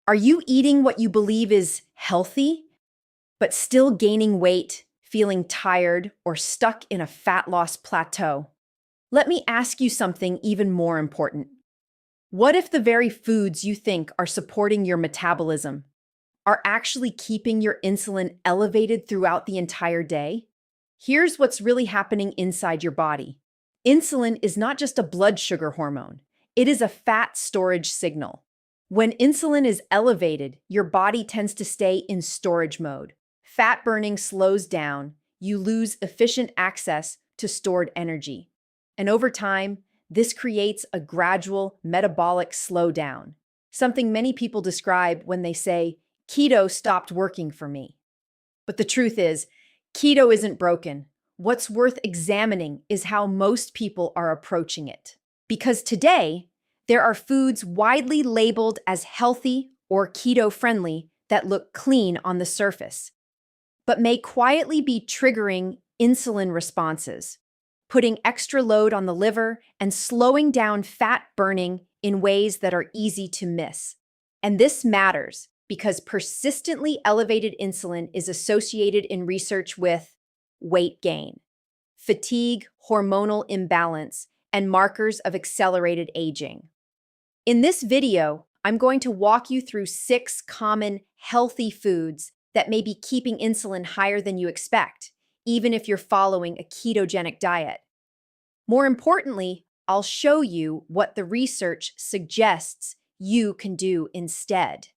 Are you eating what you believe is healthy, but still gaining weight, feeling tired, or stuck in a fat loss plateau? Let me ask you something even more important. What if the very foods you think are supporting your metabolism are actually keeping your insulin elevated throughout the entire day? Here's what's really happening inside your body. Insulin is not just a blood sugar hormone, it is a fat storage signal. When insulin is elevated, your body tends to stay in storage mode. Fat burning slows down, you lose efficient access to stored energy. And over time, this creates a gradual metabolic slowdown, something many people describe when they say, keto stopped working for me. But the truth is, keto isn't broken. What's worth examining is how most people are approaching it. Because today, there are foods widely labeled as healthy or keto-friendly that look clean on the surface, but may quietly be triggering insulin responses, putting extra load on the liver and slowing down fat burning in ways that are easy to miss. And this matters because persistently elevated insulin is associated in research with weight gain, fatigue, hormonal imbalance, and markers of accelerated aging. In this video, I'm going to walk you through 6 common healthy foods that may be keeping insulin higher than you expect, even if you're following a ketogenic diet. More importantly, I'll show you what the research suggests you can do instead.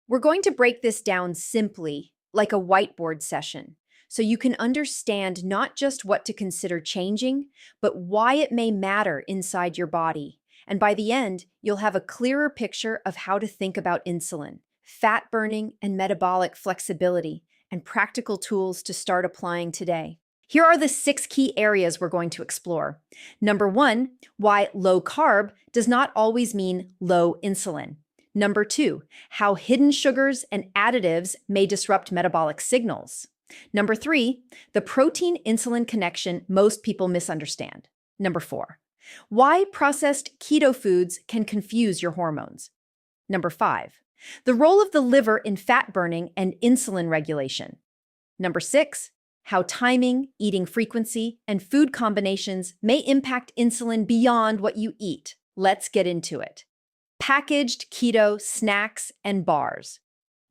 We're going to break this down simply, like a whiteboard session, so you can understand not just what to consider changing, but why it may matter inside your body. And by the end, you'll have a clearer picture of how to think about insulin, fat burning, and metabolic flexibility, and practical tools to start applying today. Here are the 6 key areas we're going to explore. Number 1, why low carb does not always mean low insulin. Number 2, how hidden sugars and additives may disrupt metabolic signals. Number 3, the protein-insulin connection most people misunderstand. Number 4, why processed keto foods can confuse your hormones. Number 5, the role of the liver in fat burning and insulin regulation. Number 6, how timing, eating frequency, and food combinations may impact insulin beyond what you eat. Let's get into it. Packaged keto snacks and bars.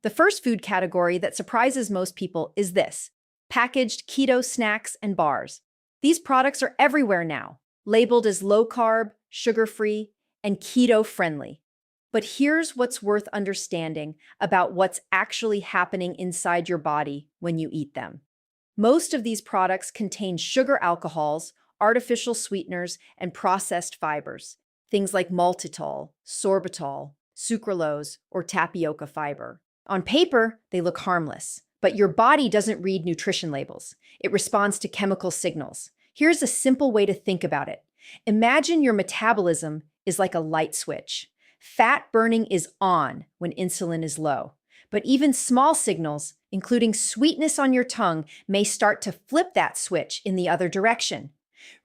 The first food category that surprises most people is this: packaged keto snacks and bars. These products are everywhere now, labeled as low-carb, sugar-free, and keto-friendly. But here's what's worth understanding about what's actually happening inside your body when you eat them. Most of these products contain sugar alcohols, artificial sweeteners, and processed fibers, things like maltitol, sorbitol, sucralose, or tapioca fiber. On paper, they look harmless, but your body doesn't read nutrition labels. It responds to chemical signals. Here's a simple way to think about it. Imagine your metabolism is like a light switch. Fat burning is on when insulin is low, but even small signals, including sweetness on your tongue, may start to flip that switch in the other direction.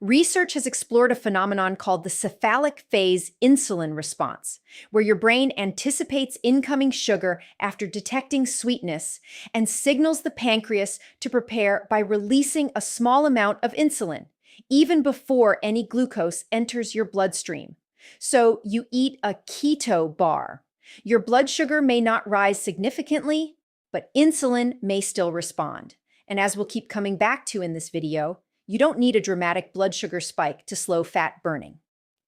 Research has explored a phenomenon called the cephalic phase insulin response, where your brain anticipates incoming sugar after detecting sweetness and signals the pancreas to prepare by releasing a small amount of insulin, even before any glucose enters your bloodstream. So you eat a keto bar. Your blood sugar may not rise significantly, but insulin may still respond. And as we'll keep coming back to in this video, you don't need a dramatic blood sugar spike to slow fat burning.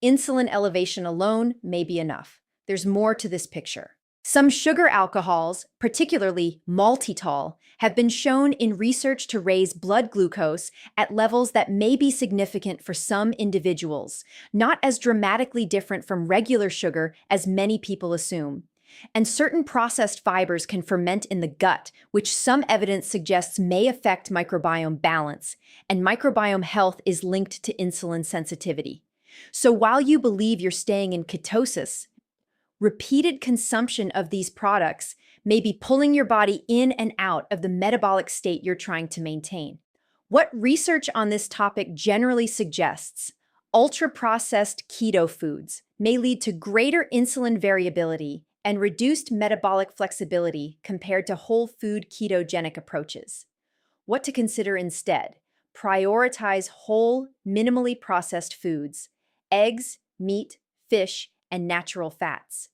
Insulin elevation alone may be enough. There's more to this picture. Some sugar alcohols, particularly maltitol, have been shown in research to raise blood glucose at levels that may be significant for some individuals, not as dramatically different from regular sugar as many people assume. And certain processed fibers can ferment in the gut, which some evidence suggests may affect microbiome balance, and microbiome health is linked to insulin sensitivity. So while you believe you're staying in ketosis, repeated consumption of these products may be pulling your body in and out of the metabolic state you're trying to maintain. What research on this topic generally suggests, ultra-processed keto foods may lead to greater insulin variability and reduced metabolic flexibility compared to whole food ketogenic approaches. What to consider instead? Prioritize whole, minimally processed foods: eggs, meat, fish, and natural fats.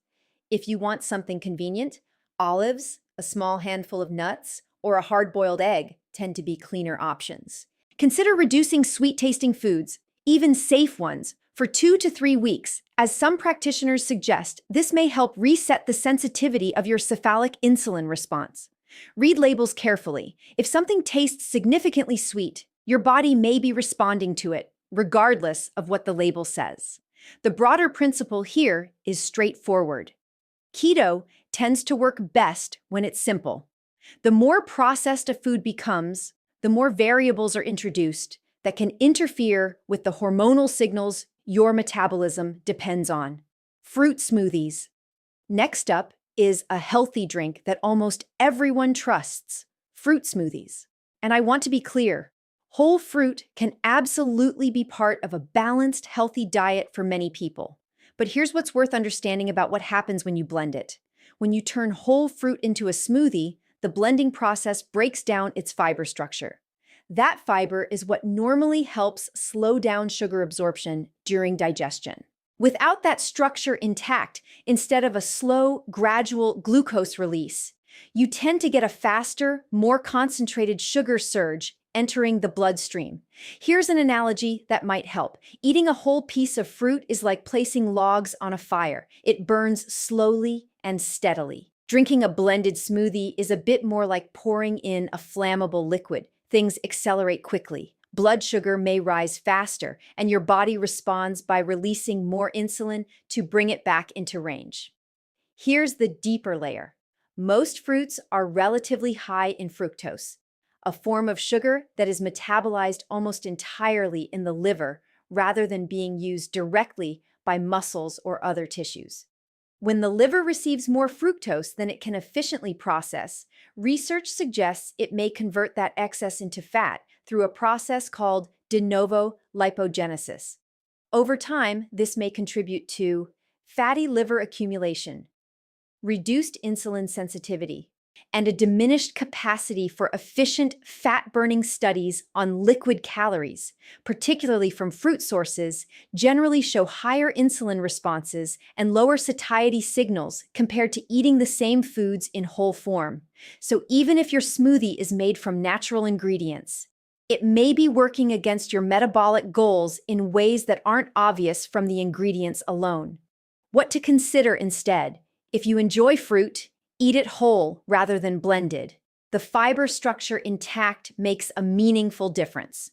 If you want something convenient, olives, a small handful of nuts, or a hard-boiled egg tend to be cleaner options. Consider reducing sweet-tasting foods, even safe ones, for 2 to 3 weeks. As some practitioners suggest, this may help reset the sensitivity of your cephalic insulin response. Read labels carefully. If something tastes significantly sweet, your body may be responding to it, regardless of what the label says. The broader principle here is straightforward. Keto tends to work best when it's simple. The more processed a food becomes, the more variables are introduced that can interfere with the hormonal signals your metabolism depends on. Fruit smoothies. Next up is a healthy drink that almost everyone trusts: fruit smoothies. And I want to be clear, whole fruit can absolutely be part of a balanced, healthy diet for many people. But here's what's worth understanding about what happens when you blend it. When you turn whole fruit into a smoothie, the blending process breaks down its fiber structure. That fiber is what normally helps slow down sugar absorption during digestion. Without that structure intact, instead of a slow, gradual glucose release, you tend to get a faster, more concentrated sugar surge entering the bloodstream. Here's an analogy that might help. Eating a whole piece of fruit is like placing logs on a fire. It burns slowly and steadily. Drinking a blended smoothie is a bit more like pouring in a flammable liquid. Things accelerate quickly. Blood sugar may rise faster, and your body responds by releasing more insulin to bring it back into range. Here's the deeper layer. Most fruits are relatively high in fructose, a form of sugar that is metabolized almost entirely in the liver rather than being used directly by muscles or other tissues. When the liver receives more fructose than it can efficiently process, research suggests it may convert that excess into fat through a process called de novo lipogenesis. Over time, this may contribute to fatty liver accumulation, reduced insulin sensitivity, and a diminished capacity for efficient fat-burning studies on liquid calories, particularly from fruit sources, generally show higher insulin responses and lower satiety signals compared to eating the same foods in whole form. So even if your smoothie is made from natural ingredients, it may be working against your metabolic goals in ways that aren't obvious from the ingredients alone. What to consider instead? If you enjoy fruit, eat it whole rather than blended. The fiber structure intact makes a meaningful difference.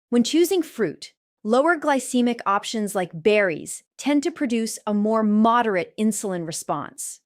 When choosing fruit, lower glycemic options like berries tend to produce a more moderate insulin response.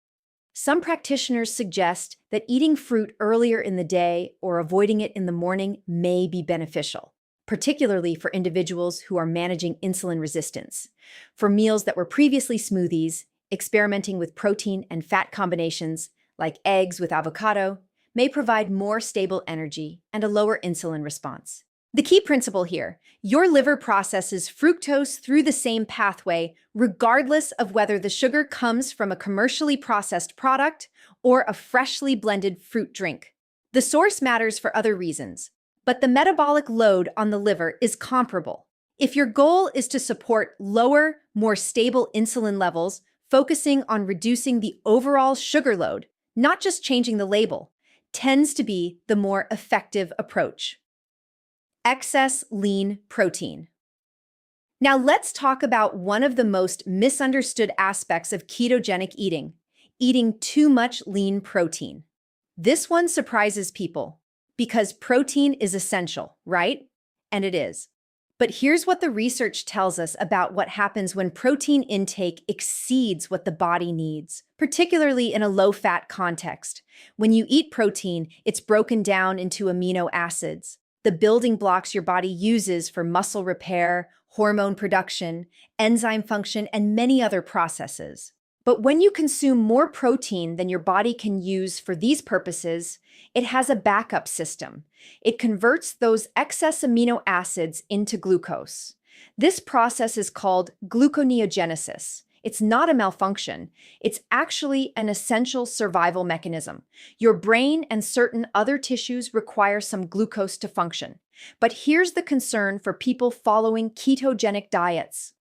Some practitioners suggest that eating fruit earlier in the day or avoiding it in the morning may be beneficial, particularly for individuals who are managing insulin resistance. For meals that were previously smoothies, experimenting with protein and fat combinations, like eggs with avocado, may provide more stable energy and a lower insulin response. The key principle here: your liver processes fructose through the same pathway, regardless of whether the sugar comes from a commercially processed product or a freshly blended fruit drink. The source matters for other reasons, but the metabolic load on the liver is comparable. If your goal is to support lower, more stable insulin levels, focusing on reducing the overall sugar load, not just changing the label, tends to be the more effective approach. Excess lean protein. Now let's talk about one of the most misunderstood aspects of ketogenic eating: eating too much lean protein. This one surprises people because protein is essential, right? And it is. But here's what the research tells us about what happens when protein intake exceeds what the body needs, particularly in a low-fat context. When you eat protein, it's broken down into amino acids, the building blocks your body uses for muscle repair, hormone production, enzyme function, and many other processes. But when you consume more protein than your body can use for these purposes, it has a backup system. It converts those excess amino acids into glucose. This process is called gluconeogenesis. It's not a malfunction. It's actually an essential survival mechanism. Your brain and certain other tissues require some glucose to function. But here's the concern for people following ketogenic diets.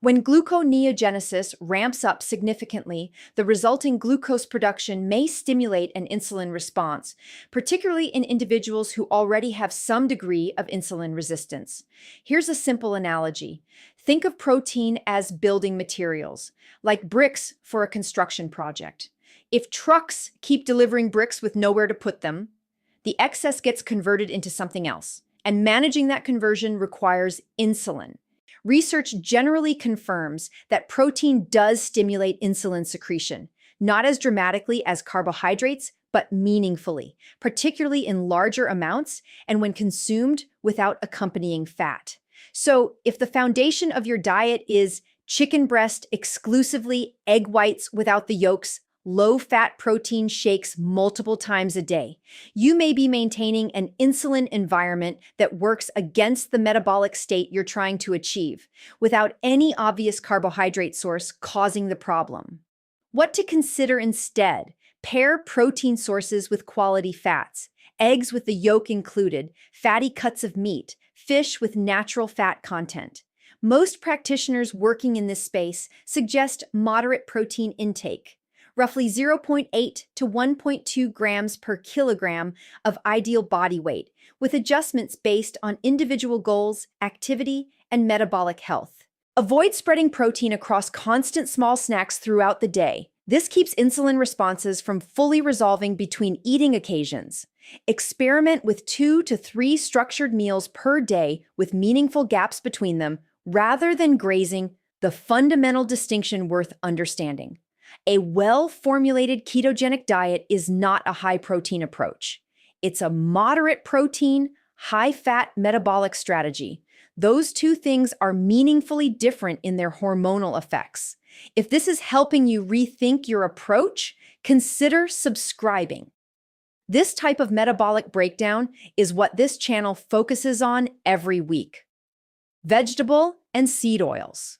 When gluconeogenesis ramps up significantly, the resulting glucose production may stimulate an insulin response, particularly in individuals who already have some degree of insulin resistance. Here's a simple analogy. Think of protein as building materials, like bricks for a construction project. If trucks keep delivering bricks with nowhere to put them, the excess gets converted into something else, and managing that conversion requires insulin. Research generally confirms that protein does stimulate insulin secretion, not as dramatically as carbohydrates, but meaningfully, particularly in larger amounts and when consumed without accompanying fat. So, if the foundation of your diet is chicken breast exclusively, egg whites without the yolks, low-fat protein shakes multiple times a day, you may be maintaining an insulin environment that works against the metabolic state you're trying to achieve, without any obvious carbohydrate source causing the problem. What to consider instead? Pair protein sources with quality fats, eggs with the yolk included, fatty cuts of meat, fish with natural fat content. Most practitioners working in this space suggest moderate protein intake, roughly 0.8 to 1.2 grams per kilogram of ideal body weight, with adjustments based on individual goals, activity, and metabolic health. Avoid spreading protein across constant small snacks throughout the day. This keeps insulin responses from fully resolving between eating occasions. Experiment with 2 to 3 structured meals per day with meaningful gaps between them, rather than grazing, the fundamental distinction worth understanding. A well-formulated ketogenic diet is not a high-protein approach. It's a moderate protein, high-fat metabolic strategy. Those two things are meaningfully different in their hormonal effects. If this is helping you rethink your approach, consider subscribing. This type of metabolic breakdown is what this channel focuses on every week. Vegetable and seed oils.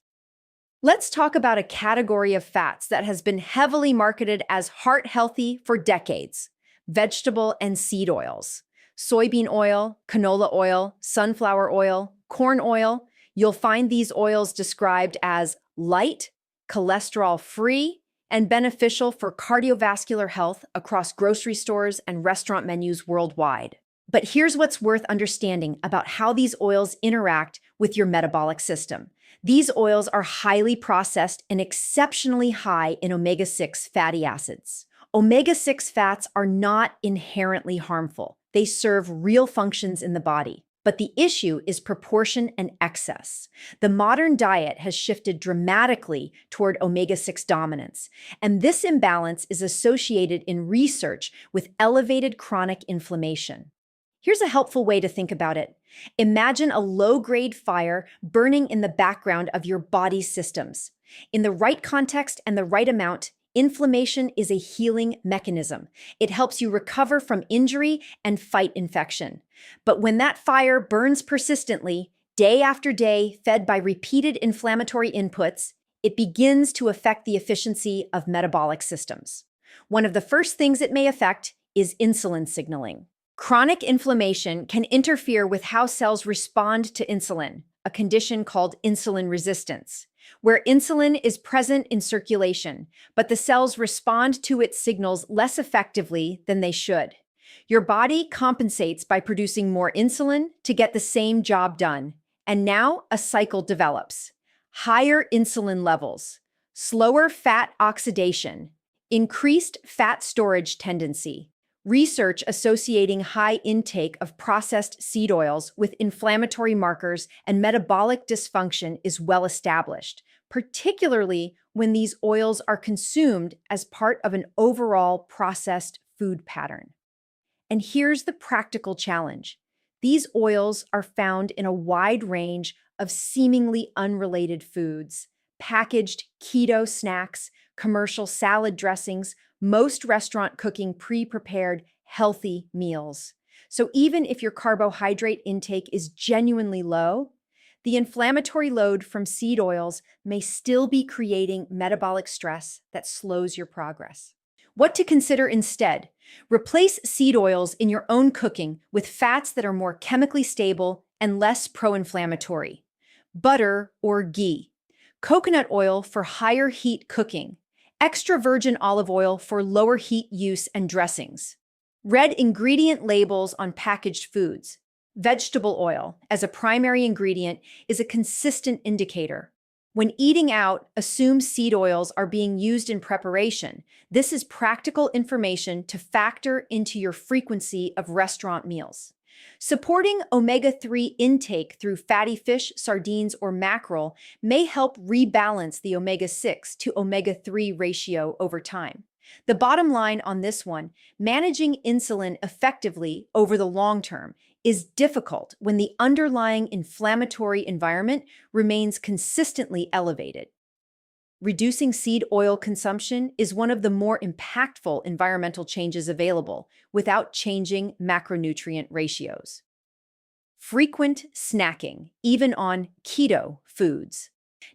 Let's talk about a category of fats that has been heavily marketed as heart-healthy for decades: vegetable and seed oils. Soybean oil, canola oil, sunflower oil, corn oil. You'll find these oils described as light, cholesterol-free, and beneficial for cardiovascular health across grocery stores and restaurant menus worldwide. But here's what's worth understanding about how these oils interact with your metabolic system. These oils are highly processed and exceptionally high in omega-6 fatty acids. Omega-6 fats are not inherently harmful. They serve real functions in the body. But the issue is proportion and excess. The modern diet has shifted dramatically toward omega-6 dominance, and this imbalance is associated in research with elevated chronic inflammation. Here's a helpful way to think about it. Imagine a low-grade fire burning in the background of your body's systems. In the right context and the right amount, inflammation is a healing mechanism. It helps you recover from injury and fight infection. But when that fire burns persistently, day after day, fed by repeated inflammatory inputs, it begins to affect the efficiency of metabolic systems. One of the first things it may affect is insulin signaling. Chronic inflammation can interfere with how cells respond to insulin, a condition called insulin resistance, where insulin is present in circulation, but the cells respond to its signals less effectively than they should. Your body compensates by producing more insulin to get the same job done, and now a cycle develops. Higher insulin levels, slower fat oxidation, increased fat storage tendency. Research associating high intake of processed seed oils with inflammatory markers and metabolic dysfunction is well established, particularly when these oils are consumed as part of an overall processed food pattern. And here's the practical challenge. These oils are found in a wide range of seemingly unrelated foods: packaged keto snacks, commercial salad dressings, most restaurant cooking pre-prepared healthy meals. So even if your carbohydrate intake is genuinely low, The inflammatory load from seed oils may still be creating metabolic stress that slows your progress. What to consider instead? Replace seed oils in your own cooking with fats that are more chemically stable and less pro-inflammatory. Butter or ghee. Coconut oil for higher heat cooking. Extra virgin olive oil for lower heat use and dressings. Read ingredient labels on packaged foods. Vegetable oil, as a primary ingredient, is a consistent indicator. When eating out, assume seed oils are being used in preparation. This is practical information to factor into your frequency of restaurant meals. Supporting omega-3 intake through fatty fish, sardines, or mackerel may help rebalance the omega-6 to omega-3 ratio over time. The bottom line on this one, managing insulin effectively over the long term is difficult when the underlying inflammatory environment remains consistently elevated. Reducing seed oil consumption is one of the more impactful environmental changes available without changing macronutrient ratios. Frequent snacking, even on keto foods.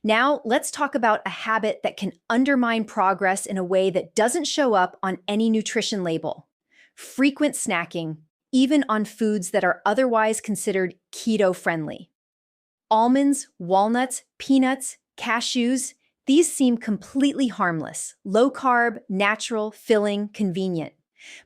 Now, let's talk about a habit that can undermine progress in a way that doesn't show up on any nutrition label. Frequent snacking, even on foods that are otherwise considered keto-friendly. Almonds, walnuts, peanuts, cashews, these seem completely harmless, low-carb, natural, filling, convenient.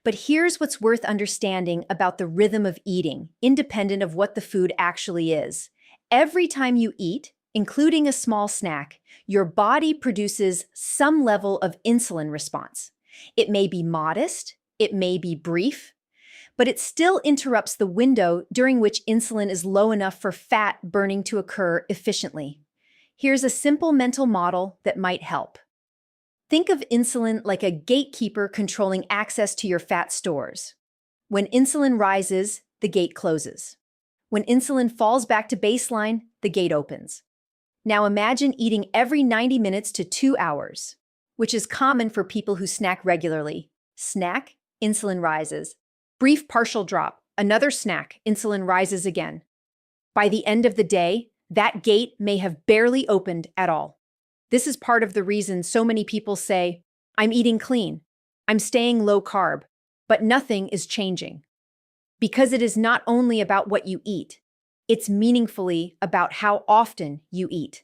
But here's what's worth understanding about the rhythm of eating, independent of what the food actually is. Every time you eat, including a small snack, your body produces some level of insulin response. It may be modest, it may be brief, but it still interrupts the window during which insulin is low enough for fat burning to occur efficiently. Here's a simple mental model that might help. Think of insulin like a gatekeeper controlling access to your fat stores. When insulin rises, the gate closes. When insulin falls back to baseline, the gate opens. Now imagine eating every 90 minutes to 2 hours, which is common for people who snack regularly. Snack, insulin rises. Brief partial drop, another snack, insulin rises again. By the end of the day, that gate may have barely opened at all. This is part of the reason so many people say, "I'm eating clean, I'm staying low carb," but nothing is changing. Because it is not only about what you eat, it's meaningfully about how often you eat.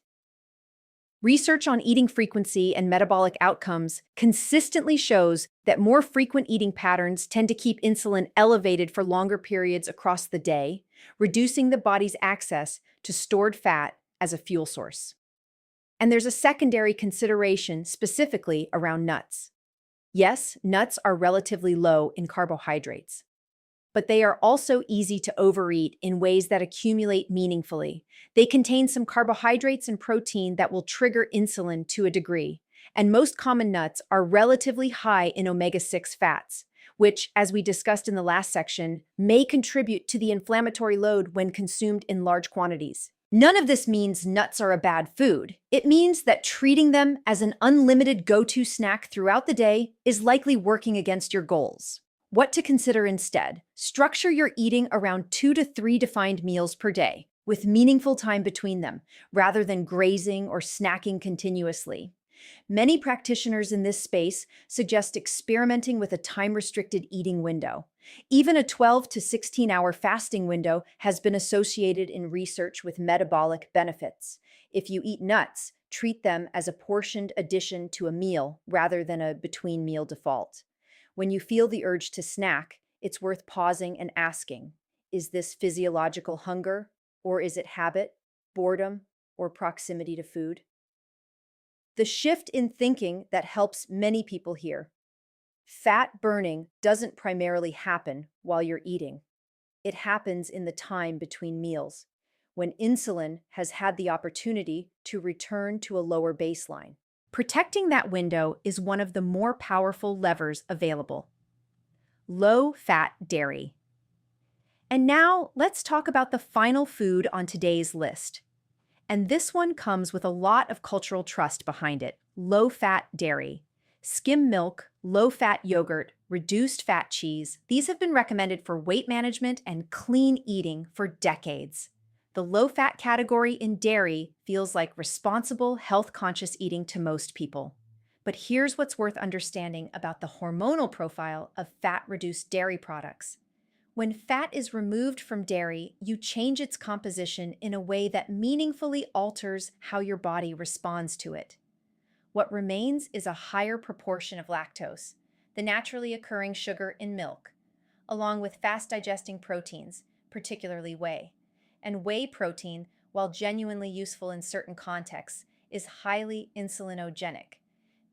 Research on eating frequency and metabolic outcomes consistently shows that more frequent eating patterns tend to keep insulin elevated for longer periods across the day, reducing the body's access to stored fat as a fuel source. And there's a secondary consideration specifically around nuts. Yes, nuts are relatively low in carbohydrates, but they are also easy to overeat in ways that accumulate meaningfully. They contain some carbohydrates and protein that will trigger insulin to a degree, and most common nuts are relatively high in omega-6 fats, which, as we discussed in the last section, may contribute to the inflammatory load when consumed in large quantities. None of this means nuts are a bad food. It means that treating them as an unlimited go-to snack throughout the day is likely working against your goals. What to consider instead? Structure your eating around 2 to 3 defined meals per day, with meaningful time between them, rather than grazing or snacking continuously. Many practitioners in this space suggest experimenting with a time-restricted eating window. Even a 12 to 16-hour fasting window has been associated in research with metabolic benefits. If you eat nuts, treat them as a portioned addition to a meal rather than a between-meal default. When you feel the urge to snack, it's worth pausing and asking, is this physiological hunger, or is it habit, boredom, or proximity to food? The shift in thinking that helps many people here. Fat burning doesn't primarily happen while you're eating. It happens in the time between meals, when insulin has had the opportunity to return to a lower baseline. Protecting that window is one of the more powerful levers available. Low-fat dairy. And now let's talk about the final food on today's list. And this one comes with a lot of cultural trust behind it. Low-fat dairy. Skim milk, low-fat yogurt, reduced fat cheese. These have been recommended for weight management and clean eating for decades. The low-fat category in dairy feels like responsible, health-conscious eating to most people. But here's what's worth understanding about the hormonal profile of fat-reduced dairy products. When fat is removed from dairy, you change its composition in a way that meaningfully alters how your body responds to it. What remains is a higher proportion of lactose, the naturally occurring sugar in milk, along with fast-digesting proteins, particularly whey. And whey protein, while genuinely useful in certain contexts, is highly insulinogenic,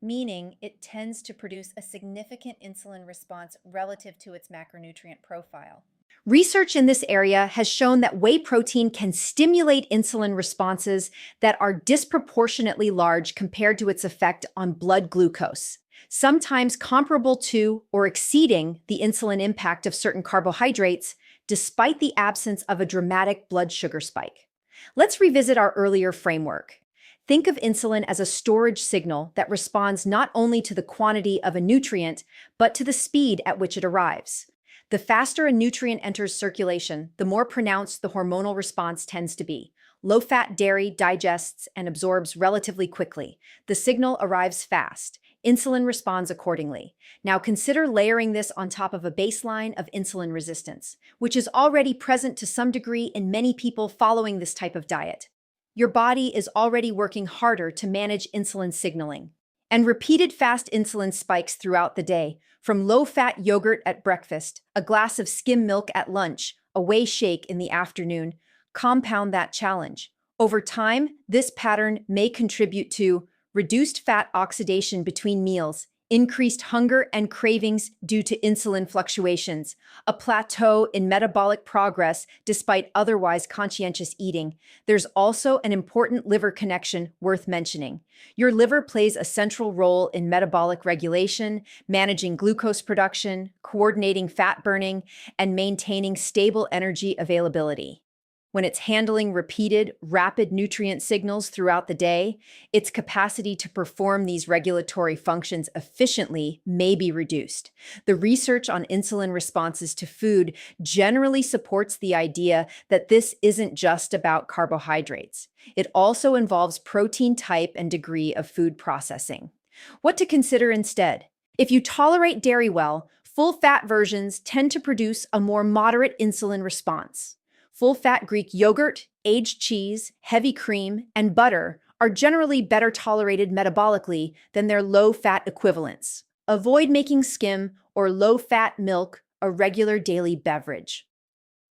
meaning it tends to produce a significant insulin response relative to its macronutrient profile. Research in this area has shown that whey protein can stimulate insulin responses that are disproportionately large compared to its effect on blood glucose, sometimes comparable to or exceeding the insulin impact of certain carbohydrates, despite the absence of a dramatic blood sugar spike. Let's revisit our earlier framework. Think of insulin as a storage signal that responds not only to the quantity of a nutrient, but to the speed at which it arrives. The faster a nutrient enters circulation, the more pronounced the hormonal response tends to be. Low-fat dairy digests and absorbs relatively quickly. The signal arrives fast. Insulin responds accordingly. Now consider layering this on top of a baseline of insulin resistance, which is already present to some degree in many people following this type of diet. Your body is already working harder to manage insulin signaling. And repeated fast insulin spikes throughout the day, from low-fat yogurt at breakfast, a glass of skim milk at lunch, a whey shake in the afternoon, compound that challenge. Over time, this pattern may contribute to reduced fat oxidation between meals, increased hunger and cravings due to insulin fluctuations, a plateau in metabolic progress despite otherwise conscientious eating. There's also an important liver connection worth mentioning. Your liver plays a central role in metabolic regulation, managing glucose production, coordinating fat burning, and maintaining stable energy availability. When it's handling repeated, rapid nutrient signals throughout the day, its capacity to perform these regulatory functions efficiently may be reduced. The research on insulin responses to food generally supports the idea that this isn't just about carbohydrates. It also involves protein type and degree of food processing. What to consider instead? If you tolerate dairy well, full-fat versions tend to produce a more moderate insulin response. Full-fat Greek yogurt, aged cheese, heavy cream, and butter are generally better tolerated metabolically than their low-fat equivalents. Avoid making skim or low-fat milk a regular daily beverage.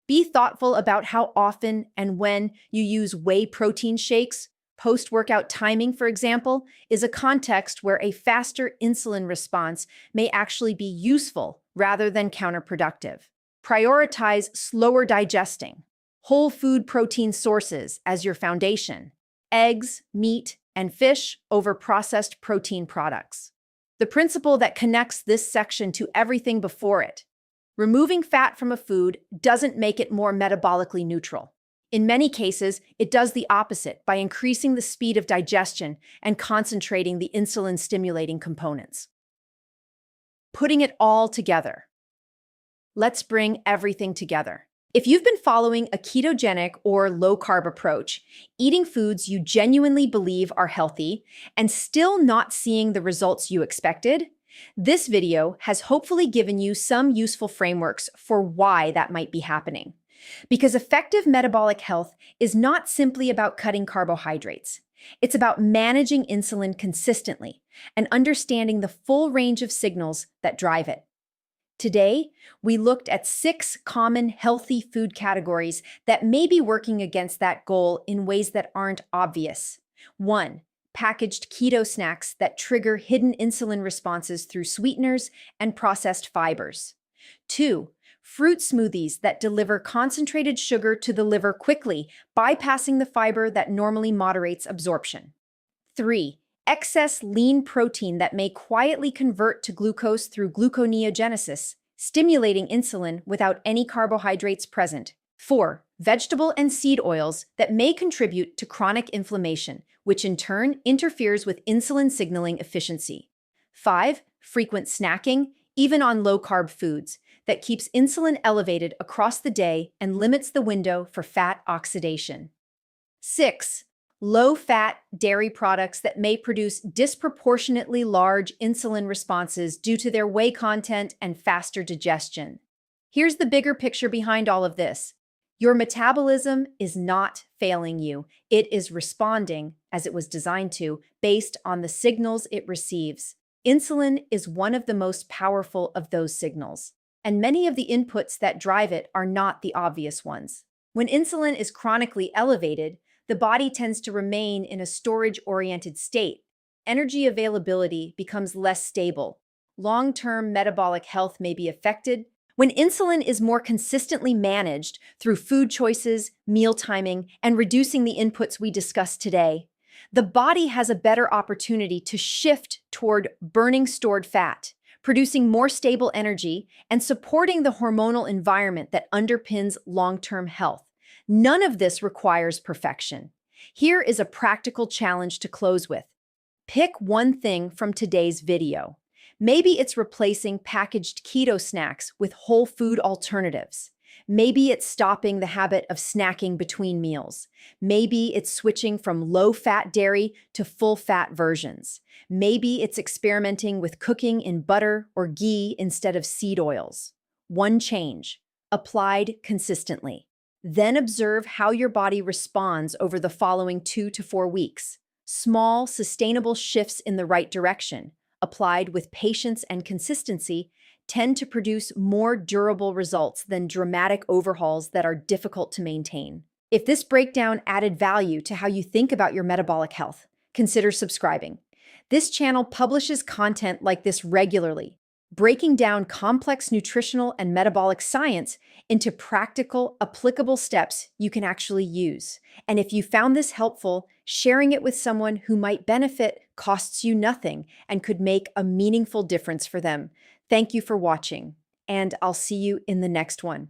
Be thoughtful about how often and when you use whey protein shakes. Post-workout timing, for example, is a context where a faster insulin response may actually be useful rather than counterproductive. Prioritize slower digesting. Whole food protein sources as your foundation, eggs, meat, and fish over processed protein products. The principle that connects this section to everything before it. Removing fat from a food doesn't make it more metabolically neutral. In many cases, it does the opposite by increasing the speed of digestion and concentrating the insulin-stimulating components. Putting it all together. Let's bring everything together. If you've been following a ketogenic or low-carb approach, eating foods you genuinely believe are healthy, and still not seeing the results you expected, this video has hopefully given you some useful frameworks for why that might be happening. Because effective metabolic health is not simply about cutting carbohydrates. It's about managing insulin consistently and understanding the full range of signals that drive it. Today, we looked at 6 common healthy food categories that may be working against that goal in ways that aren't obvious. 1. Packaged keto snacks that trigger hidden insulin responses through sweeteners and processed fibers. 2. Fruit smoothies that deliver concentrated sugar to the liver quickly, bypassing the fiber that normally moderates absorption. 3. Excess lean protein that may quietly convert to glucose through gluconeogenesis, stimulating insulin without any carbohydrates present. 4. Vegetable and seed oils that may contribute to chronic inflammation, which in turn interferes with insulin signaling efficiency. 5. Frequent snacking, even on low-carb foods. that keeps insulin elevated across the day and limits the window for fat oxidation. 6. Low-fat dairy products that may produce disproportionately large insulin responses due to their whey content and faster digestion. Here's the bigger picture behind all of this. Your metabolism is not failing you. It is responding, as it was designed to, based on the signals it receives. Insulin is one of the most powerful of those signals, and many of the inputs that drive it are not the obvious ones. When insulin is chronically elevated, the body tends to remain in a storage-oriented state. Energy availability becomes less stable. Long-term metabolic health may be affected. When insulin is more consistently managed through food choices, meal timing, and reducing the inputs we discussed today, the body has a better opportunity to shift toward burning stored fat, producing more stable energy, and supporting the hormonal environment that underpins long-term health. None of this requires perfection. Here is a practical challenge to close with. Pick one thing from today's video. Maybe it's replacing packaged keto snacks with whole food alternatives. Maybe it's stopping the habit of snacking between meals. Maybe it's switching from low-fat dairy to full-fat versions. Maybe it's experimenting with cooking in butter or ghee instead of seed oils. One change, applied consistently. Then observe how your body responds over the following 2 to 4 weeks. Small, sustainable shifts in the right direction, applied with patience and consistency, tend to produce more durable results than dramatic overhauls that are difficult to maintain. If this breakdown added value to how you think about your metabolic health, consider subscribing. This channel publishes content like this regularly, breaking down complex nutritional and metabolic science into practical, applicable steps you can actually use. And if you found this helpful, sharing it with someone who might benefit costs you nothing and could make a meaningful difference for them. Thank you for watching, and I'll see you in the next one.